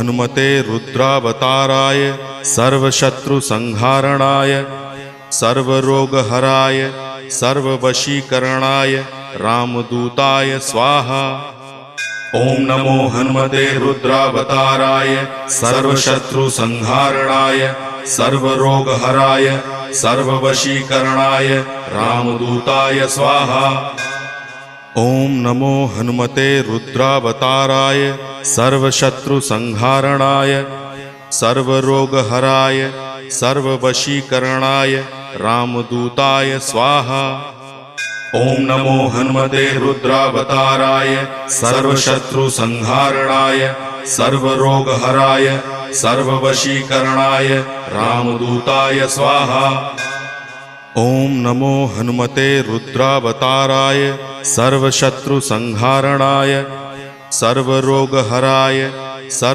हनुमते रुद्रावताराय सर्वशत्रुसंहारणाय सर्वरोगहराय सर्ववशीकरणाय रामदूताय स्वाहा। ओम नमो हनुमते रुद्रावताराय सर्वशत्रुसंहारणाय सर्वरोगहराय सर्ववशीकरणाय रामदूताय स्वाहा। ओम नमो हनुमते रुद्रावताराय सर्वशत्रुसंहारणाय सर्वरोगहराय सर्ववशीकरणाय रामदूताय स्वाहा। ओम नमो हनुमते रुद्रावताराय सर्वशत्रुसंहारणाय सर्वरोगहराय सर्ववशीकरणाय रामदूताय स्वाहा। ओम नमो हनुमते रुद्रावताराय सर्वशत्रुसंहारणाय सर्वरोगहराय सर्व